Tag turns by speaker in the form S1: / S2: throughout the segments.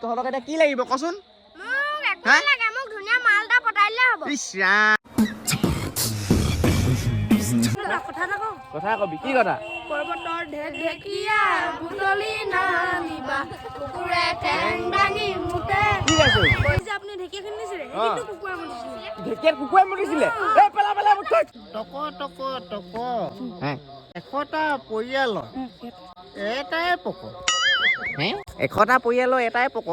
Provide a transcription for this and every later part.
S1: তহঁতক এটা কি লাগিব কচোন?
S2: মোক একো লাগে, মোক ধুনীয়া মাল এটা পটাইলে হ'ব।
S1: ইছ ৰাম। কথা কবি, কি কথা?
S2: পৰ্বতৰ ঢেকীয়া বুটলি নানিবা, কুকুৰে ঠেং দাঙি মুতে।
S1: কি আছে?
S2: আপুনি ঢেকীয়া কিনিছিলে, সেইটো কুকুৰে মুতিছিলে।
S1: ঢেকীয়াত কুকুৰে মুতিছিলে? এই পেলা মোক থৈ।
S3: টক এশটা পৰিয়ালৰ এটাই পক।
S1: এশটা পৰিয়ালৰ এটাই পক।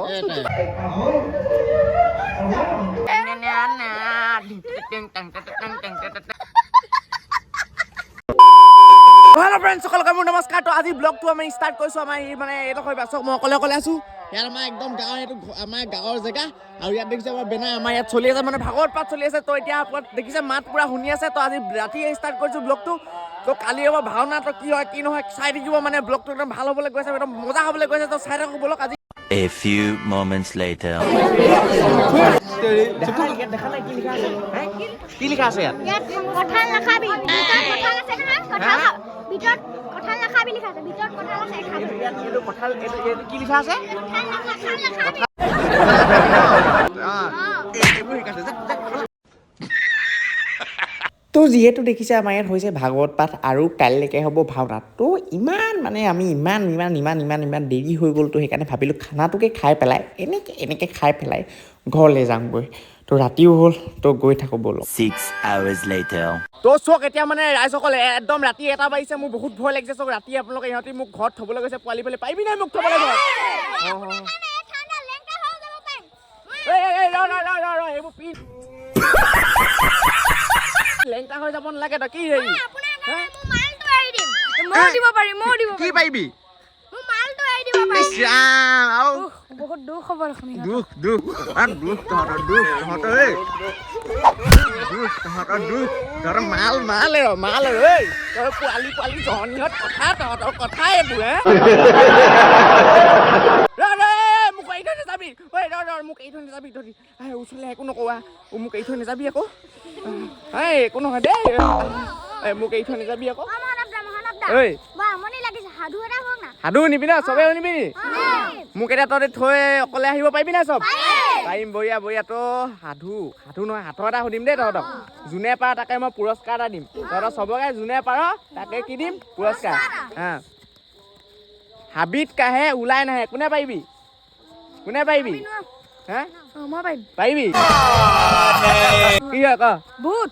S1: হেল্ল' ফ্ৰেণ্ডছ, সকলোকে মোৰ নমস্কাৰ। তো আজি ব্লগটো আমি ষ্টাৰ্ট কৰিছোঁ। আমাৰ মানে এইটো হয় বাছক মই অকলে আছোঁ। ইয়াত আমাৰ একদম গাঁৱৰ এইটো আমাৰ গাঁৱৰ জেগা আৰু ইয়াত দেখিছে আমাৰ বেনাৰ আমাৰ ইয়াত চলি আছে, মানে ভাগৱত পাঠ চলি আছে। তো এতিয়া আপোনাক দেখিছে মাত পুৰা শুনি আছে। তো আজি ৰাতি ষ্টাৰ্ট কৰিছোঁ ব্লগটো। তো কালি হ'ব ভাওনা, তো কি হয় কি নহয় চাই থাকিব, মানে ব্লগটো একদম ভাল হ'বলৈ গৈছে, একদম মজা হ'বলৈ গৈছে। তো চাই থাকোঁ বলক। আজি
S4: A few moments later.
S1: দেখা নাই কি লিখা আছে? কি লিখা আছে ইয়াত?
S2: কঁঠাল নাখাবি, ভিতৰত কঁঠাল আছে নহয়, কঁঠাল খা। ভিতৰত কঁঠাল নাখাবি লিখা আছে, ভিতৰত কঁঠাল আছে খাবি।
S1: এইটো কঁঠাল, এইটো কি লিখা আছে?
S2: কঁঠাল নাখাবি।
S1: তো যিহেতু দেখিছে আমাৰ ইয়াত হৈছে ভাগৱত পাঠ আৰু কাইলৈকে হ'ব ভাওনা। তো ইমান মানে আমি ইমান দেৰি হৈ গ'ল। তো সেইকাৰণে ভাবিলোঁ খানাটোকে খাই পেলাই এনেকৈ খাই পেলাই ঘৰলৈ যামগৈ। তো ৰাতিও হ'ল, তো গৈ থাকোঁ ব'লক।
S4: 6 hours later.
S1: তো চক এতিয়া মানে ৰাইজসকলে একদম ৰাতি 1টা বাজিছে, মোৰ বহুত ভয় লাগিছে। চক ৰাতি আপোনালোকে ইহঁতি মোক ঘৰত থ'বলৈ গৈছে, পোৱালি পেলাই পাৰিবি নাই মোক থ'বলৈ ঘৰত? এইবোৰ পি লেংটা হৈ যাব নালাগে। তই কি হেৰি কি পাৰিবি?
S2: বহুত দুখ হ'ব দেখোন।
S1: দুখ তহঁতৰ মাল তই পোৱালি জহনীহঁত তহঁতৰ কথা এইবোৰ মোক এৰি থৈ নাযাবি। মোক এৰি থৈ নাযাবি, তহঁতি ওচৰলৈ একো নকওঁ। মোক এৰি থৈ নাযাবি আকৌ। একো নহয় দেই, মোক এৰি থৈ নাযাবি আকৌ। সাধু নিবি না? চবে শুনিবি নি? মোক এতিয়া তহঁতি থৈ অকলে আহিব পাৰিবি নাই? চব পাৰিম। বঢ়িয়া। তো সাধু নহয়, সাধু এটা সুধিম দেই তহঁতক। যোনে পাৰ তাকে মই পুৰস্কাৰ এটা দিম। তহঁতক চবকে যোনে পাৰ তাকে কি দিম? পুৰস্কাৰ। হাবিত কাহে ওলাই নাহে, কোনে পাৰিবি?
S2: মই পাৰিম।
S1: পাৰিবি? কি হয় ক? ভূত।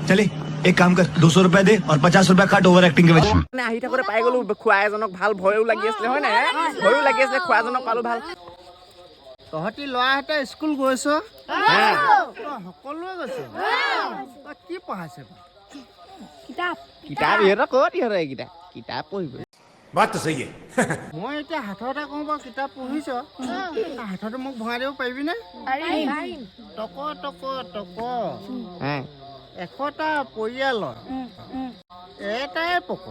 S5: चले एक काम कर 200 रुपया दे और 50 रुपया काट ओवर एक्टिंग के वजह
S1: মানে আহি থাকোঁতে পাই গ'লো খোৱা এজনক। ভাল ভয়ো লাগি আছিলে, হয় নাই? ভয়ো লাগি আছিলে, খোৱা এজনক পালোঁ ভাল।
S3: তহঁতি ল'ৰাহঁতে স্কুল গৈছ? সকলোৱে গৈছে। কি পঢ়াইছে?
S1: কিতাপ ইহঁতৰ ক'ত? ইহঁতৰ এইকেইটা কিতাপ পঢ়িব।
S5: बात तो सही है
S3: মই এতিয়া হাততে কওঁ বাৰু, কিতাপ পঢ়িছ? হাততে মোক ভৰাই দিব পাৰিবিনে? টক 100টা পৰিয়ালৰ এটাই পক।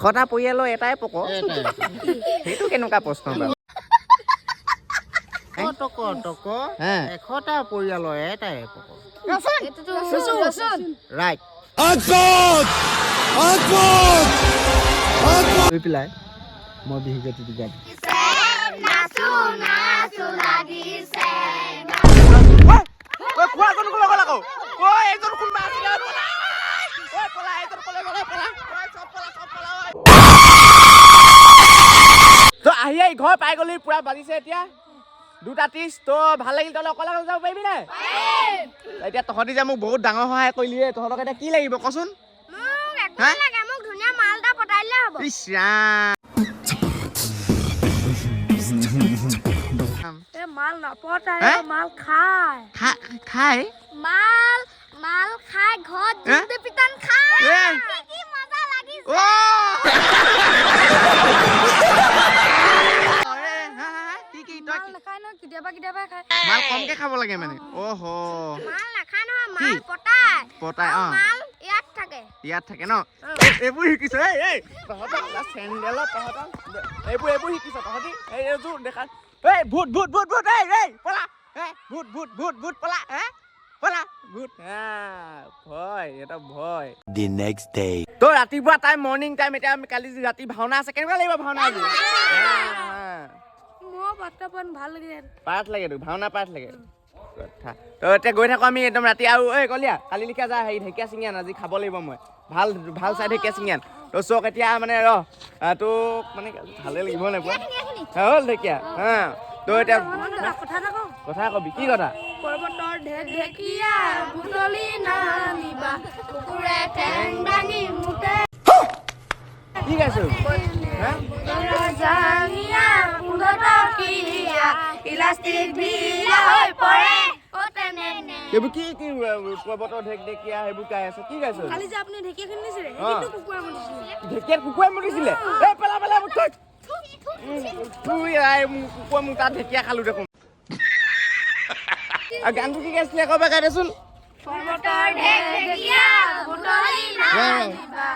S1: 100টা পৰিয়ালৰ এটাই পক? সেইটো কেনেকুৱা প্ৰশ্ন বাৰু?
S3: টক 100টা পৰিয়ালৰ এটাই পক। ৰাইট। গৈ পেলাই মই বিহু গীতটো গাম।
S1: আহি ঘৰ পাই গ'লি, পুৰা বাজিছে এতিয়া 2:30। তো ভাল লাগিল। তহঁতে অকলে যাব পাৰিবি নাই? এতিয়া তহঁতি যে মোক বহুত ডাঙৰ সহায় কৰিলি। তহঁতক এতিয়া কি লাগিব কচোন?
S2: মোক ধুনীয়া মাল এটা পটাইলে হ'ব।
S1: ইছ ৰাম।
S2: মাল নপটাই, মাল খাই ঘৰত জিন্দু পিটান খাই। কি মজা লাগিছে। কেতিয়াবা খাই।
S1: মাল কমকে খাব লাগে মানে?
S2: মাল নাখায় নহয়, মাল পটাই। মাল
S1: ইয়াত থাকে ন? এইবোৰ শিকিছ? তহঁতৰ চেণ্ডেলত তহঁতৰ এইবোৰ শিকিছ তহঁতি? এইযোৰ দেখা ভূত পলা। ভূত পলা। ভূত ভয় এটা ভয়
S4: The next day.
S1: তো ৰাতিপুৱা টাইম মৰ্ণিং টাইম এতিয়া আমি কালি ৰাতি ভাওনা আছে কেনেকুৱা লাগিব ভাওনা আজি পাঠ লাগে তোক ভাওনা পাঠ লাগে কথা তো এতিয়া গৈ থাকোঁ আমি একদম ৰাতি আৰু এই কলিয়া কালি লিখা যা হেৰি ঢেকীয়া চিঙি আন আজি খাব লাগিব মই ভাল ভাল চাই ঢেকীয়া চিঙি আন তো চক এতিয়া মানে তোক মানে ভালে লাগিব নাপায় হ'ল ঢেকীয়া তো এতিয়া কথা কবি কি কথা
S2: পৰ্বতৰ ঢেকীয়া বুটলি নানিবা কুকুৰে ঠেং দাঙি মুতে
S1: কি গাইছো
S2: জাঙিয়া পুনতকীয়া ইলাষ্টিক ঢিলা হৈ পৰে
S1: এইবোৰ কি কি পৰ্বতৰ ঢেকীয়া সেইবোৰ গাই আছে কি গাইছো
S2: কালি যে আপুনি ঢেকীয়া কিনিছিলে সেইটো কুকুৰা মুতিছিলে
S1: ঢেকীয়াত কুকুৰাই মুতিছিলে এই পেলা পেলা মুঠৈ কুকুৰা মোক তাত ঢেকীয়া খালো দেখোন গানটো কি গাইছিলে আকৌ গাই দেচোন
S2: পৰ্বতৰ ঢেকীয়া বুটলি নানিবা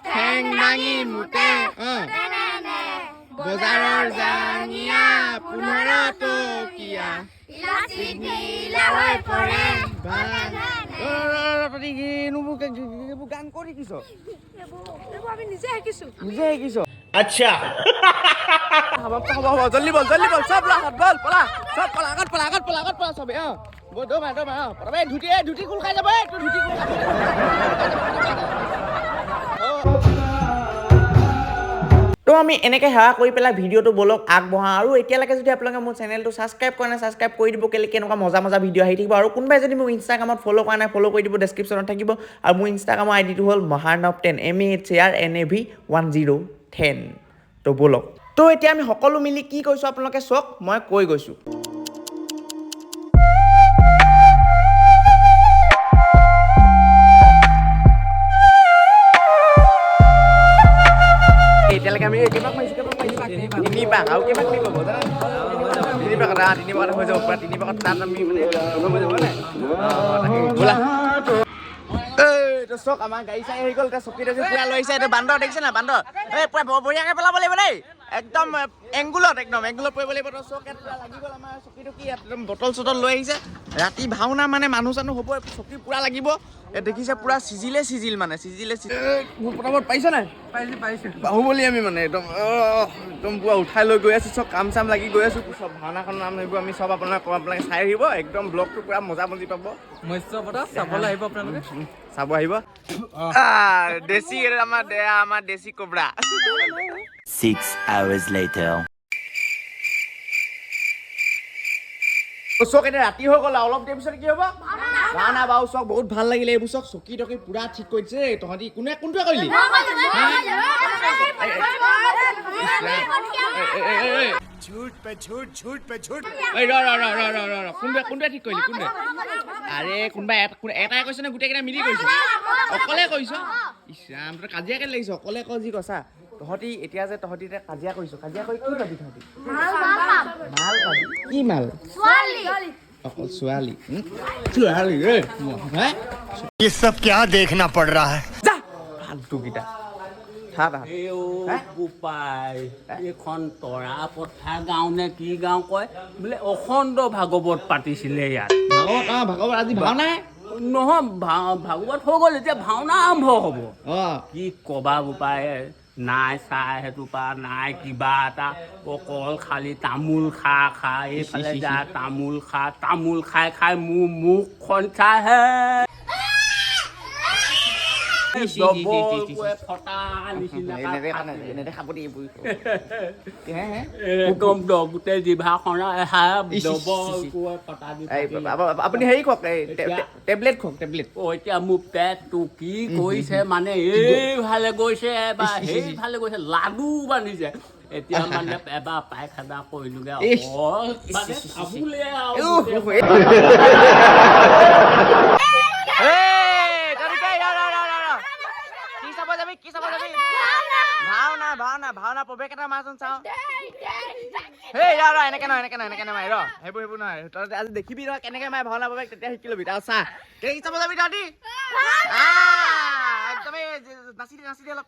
S1: ঠেং দাঙি মুতে বজাৰৰ জাঙিয়া 15 টকীয়া
S2: ইলাষ্টিক ঢিলা হৈ পৰে
S1: গান কৰি শিকিছ
S2: আমি নিজে শিকিছো
S1: নিজে শিকিছ আচ্ছা হ'ব জল্দি বল চব হাত বল পলা চব পলা আগত পলা চবে দৌমা প্ৰথমে ধুতি কুল খাই যাব ধুতি কুল তো আমি এনেকৈ সেৱা কৰি পেলাই ভিডিঅ'টো বলক আগবঢ়াওঁ আৰু এতিয়ালৈকে যদি আপোনালোকে মোৰ চেনেলটো ছাবস্ক্ৰাইব কৰা নাই ছাবস্ক্ৰাইব কৰি দিব কেনেকুৱা মজা ভিডিঅ' আহি থাকিব আৰু কোনোবাই যদি মোক ইনষ্টাগ্ৰামত ফ'ল' কৰা নাই ফ'ল' কৰি দিব ডেছক্ৰিপশ্যনত থাকিব আৰু মোৰ ইনষ্টাগ্ৰামৰ আইডিটো হ'ল maharnav10 MAHRNAV10 তো বলক তো এতিয়া আমি সকলো মিলি কি কৈছোঁ আপোনালোকে চাওক মই কৈ গৈছোঁ এতিয়ালৈকে আমি কেইবাক মাৰিছোঁ তিনিবাক আৰু কেইবাক মাৰিব জানা তিনিবাক হৈ যাব পৰা তিনিবাকত তাত আমি মানে হৈ যাব নাই বোলা চক আমাৰ গাড়ী চাই আহি গ'ল এতিয়া চকী তকী পুৰা লৈ আহিছে এইটো বান্দৰ দেখিছে না বান্দৰ এই পুৰা বঢ়িয়াকৈ পেলাব লাগিব দেই একদম এংগুলত পৰিব লাগিব তো চক পুৰা লাগি গ'ল আমাৰ চকী টকী একদম বটল চটল লৈ আহিছে ৰাতি ভাওনা মানে মানুহ চানুহ হ'ব চকী পুৰা লাগিব দেখিছে পুৰা সিজিল মানে পটাপট পাৰিছ নাই
S3: পাইছোঁ
S1: বাহুবলী আমি মানে একদম পুৰা উঠাই লৈ গৈ আছোঁ চব কাম চাম লাগি গৈ আছোঁ চব ভাওনাখনৰ নাম আহিব আমি চব আপোনালোকে চাই আহিব একদম ব্লগটো পুৰা মজা পাব
S3: মৎস্যপতা চাবলৈ আহিব আপোনালোকে
S1: চাব আহিব দেশী আমাৰ দেশী কোবৰা
S4: 6 hours later.
S1: চক এতিয়া ৰাতি হৈ গ'ল অলপ দেৰি পিছত কি হ'ব ভাওনা বাৰু চক বহুত ভাল লাগিলে এইবোৰ চক চকী টকী পুৰা ঠিক কৰিছে তহঁতি কোনটোৱে কৰিলি কোনটোৱে ঠিক কৰিলি কোনটোৱে আৰে কোনোবা এটাই কৈছে নে গোটেইকেইটা মিলি কৰিছে অকলে কৰিছ ইছৰাম তই কাজিয়া কেলে লাগিছ অকলে ক যি কৈছা তহঁতি এতিয়া কাজিয়া কৰিছ কাজিয়া কৰি কি পাবি তহঁতি মাল পাবি কি মাল অকল ছোৱালী
S5: ये सब क्या देखना पड़ रहा है
S1: যা ফালতু গীতা
S6: গোপাই এইখন তৰা পথাৰ গাঁও নে কি গাঁও কয় বোলে অখণ্ড ভাগৱত পাতিছিলে ইয়াত
S1: ভাগৱত আজি ভাওনা
S6: নহয় ভাগৱত হৈ গ'ল এতিয়া ভাওনা আৰম্ভ হ'ব
S1: অ
S6: কি কবা গোপাই নাই চাই সেইটো পা নাই কিবা এটা অকল খালি তামোল খা এইফালে যা তামোল খাই মোৰ মুখখন চাহে গোটেই জিভাখন
S1: আপুনি হেৰি খওক টেবলেট খওক টেবলেট
S6: এতিয়া মোৰ পেটটো কি কৰিছে মানে এইফালে গৈছে বা সেইফালে গৈছে লাডু বান্ধিছে এতিয়া মানে এবাৰ পায়খানা কৰিলোগে
S1: ভাওনা প্ৰৱেশ এটা মাৰচোন চাওঁ এনেকে নহয় ৰ সেইবোৰ নহয় তই আজি দেখিবি নহয় কেনেকে মাৰে ভাওনা প্ৰৱেশ তেতিয়া শিকি ল'বি তাৰ চাহ কেনেকে চাব যাবি তহঁতি একদমেই নাচি দি অলপ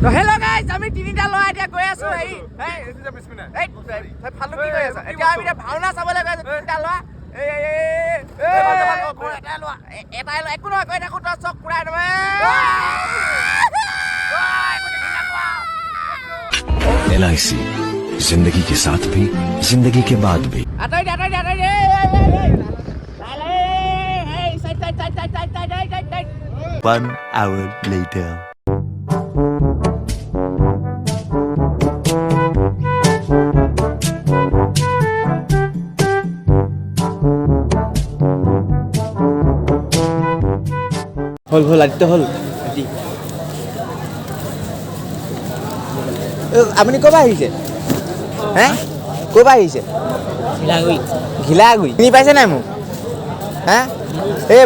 S1: তো হেল্ল' গাইজ আমি তিনিটা ল'ৰা এতিয়া গৈ আছো ফালু কি কৰি আছা এতিয়া আমি ভাওনা চাবলৈ গৈ আছো তিনিটা ল'ৰা এটাই ল'ৰা একো নহয় কৈ থাকো তই চক পুৰাই
S5: LIC जिंदगी के साथ भी जिंदगी के बाद भी
S1: আটাই
S4: 1 hour later.
S1: হল আদিত্য হল আপুনি ক'ৰ পৰা আহিছে হে ক'ৰ পৰা আহিছে ঘিলাগুৰি চিনি পাইছে নাই মোক হে এই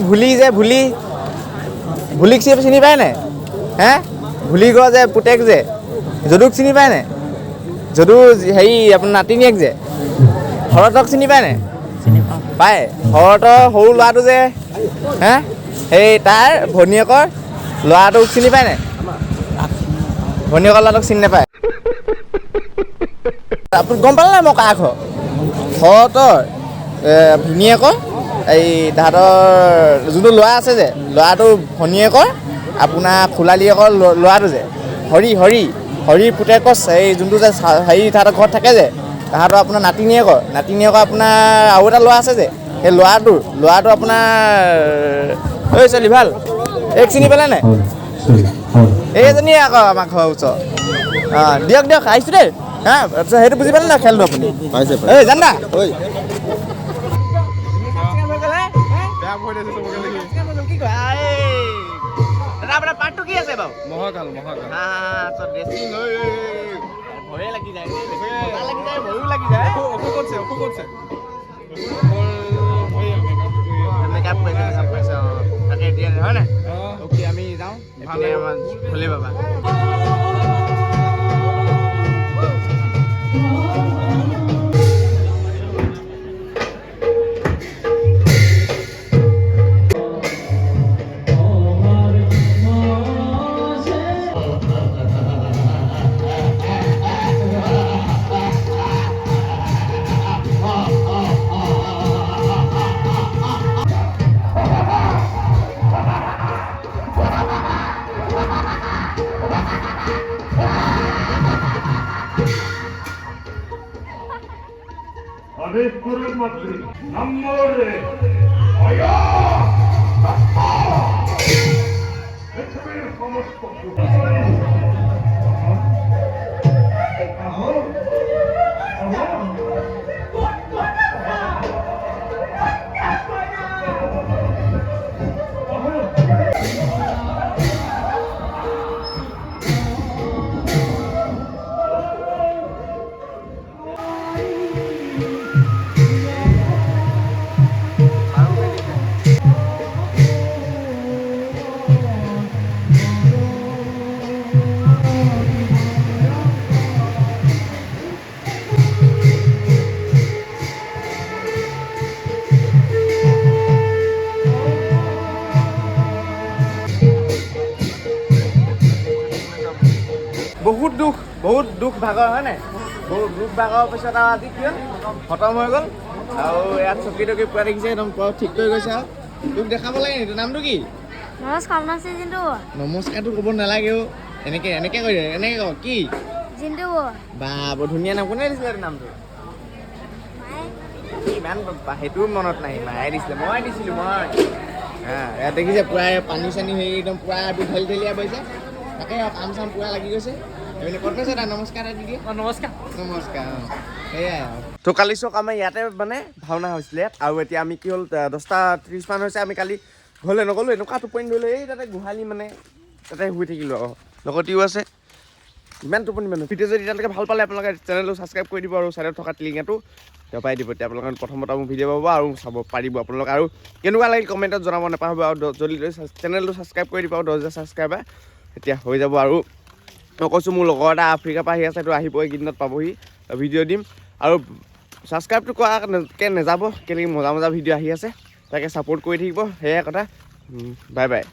S1: ভুলিক চিনি পায় নাই হে ভুলিগড় যে পুতেক যে যদুক চিনি পায় নাই যদু হেৰি আপোনাৰ নাতিনীয়েক যে শৰতক চিনি পায় নাই পায় শৰতৰ সৰু ল'ৰাটো যে হে সেই তাৰ ভনীয়েকৰ ল'ৰাটোক চিনি পায় নাই ভনীয়েকৰ ল'ৰাটোক চিনি নাপায় আপুনি গম পালে নাই মই কাৰ ঘৰ শৰতৰ ভিনীয়েকৰ এই তাহাঁতৰ যোনটো ল'ৰা আছে যে ল'ৰাটো ভনীয়েকৰ আপোনাৰ খোলালীয়েকৰ ল'ৰাটো যে হৰি পুতেকৰ এই যোনটো যে হেৰি তাহাঁতৰ ঘৰত থাকে যে তাহাঁতৰ আপোনাৰ নাতিনীয়েকৰ আপোনাৰ আৰু এটা ল'ৰা আছে যে সেই ল'ৰাটো আপোনাৰ ঐ ছোৱালী ভাল এক চিনি পালে নাই এইজনীয়ে আকৌ আমাৰ ঘৰৰ ওচৰত দিয়ক আহিছোঁ দেই হা তাৰপিছত সেইটো বুজি পালে নাই খেলটো আপুনি এই জান না আপোনাৰ পাৰ্টটো কি আছে বাৰু মহাকাল ড্ৰেছিং ভয়ে লাগি যায় ভয়ো লাগি যায় মেকআপ কৰিছে তাকে এতিয়া হয় নাই অ'কে আমি যাওঁ এপিনে আমাৰ খুলি পাবা বহুত দুখ ভাগৰ হয় নাই বহুত দুখ ভাগৰ পিছত আৰু আজি কি হ'ল খতম হৈ গ'ল আৰু ইয়াত চকী টকী পুৰা দেখিছে একদম ঠিক কৰি গৈছে আৰু তোক দেখাব লাগে নি তোৰ নামটো কি নমস্কাৰটো ক'ব নালাগেও এনেকে কৈ এনেকে ক কি বা বৰ ধুনীয়া নাম কোনে দিছিলে তোৰ নামটো ইমান সেইটোও মনত নাই মায়ে দিছিলে মই দিছিলোঁ ইয়াত দেখিছে পুৰা পানী চানী হেৰি একদম পুৰা ঢেলিয়া বৈছে তাকে কাম চাম পুৰা লাগি গৈছে নমস্কাৰ সেয়াই তো কালি চক আমাৰ ইয়াতে মানে ভাওনা হৈছিলে ইয়াত আৰু এতিয়া আমি কি হ'ল 10:30 মান হৈছে আমি কালি ঘৰলৈ নগ'লোঁ এনেকুৱা টোপনি ধৰিলোঁ এই তাতে গোহালি মানে তাতে শুই থাকিলোঁ আকৌ লগতিও আছে ইমান টোপনি মানুহ ভিডিঅ' যদি এতিয়ালৈকে ভাল পালে আপোনালোকে চেনেলটো ছাবস্ক্ৰাইব কৰি দিব আৰু ছাইডত থকা টিলিঙাটো দবাই দিব তেতিয়া আপোনালোকে প্ৰথমতে মোৰ ভিডিঅ' পাব আৰু চাব পাৰিব আপোনালোকে আৰু কেনেকুৱা লাগিল কমেণ্টত জনাব নাপাহৰিব আৰু জলদি চেনেলটো ছাবস্ক্ৰাইব কৰি দিব আৰু 10,000 ছাবস্ক্ৰাইবাৰ এতিয়া হৈ যাব আৰু মই কৈছোঁ মোৰ লগৰ এটা আফ্ৰিকাৰ পৰা আহি আছে সেইটো আহিব এইকেইদিনত পাবহি ভিডিঅ' দিম আৰু ছাবস্ক্ৰাইবটো কৰাকৈ নাযাব কেনেকৈ মজা ভিডিঅ' আহি আছে তাকে ছাপোৰ্ট কৰি থাকিব সেয়াই কথা বাই বাই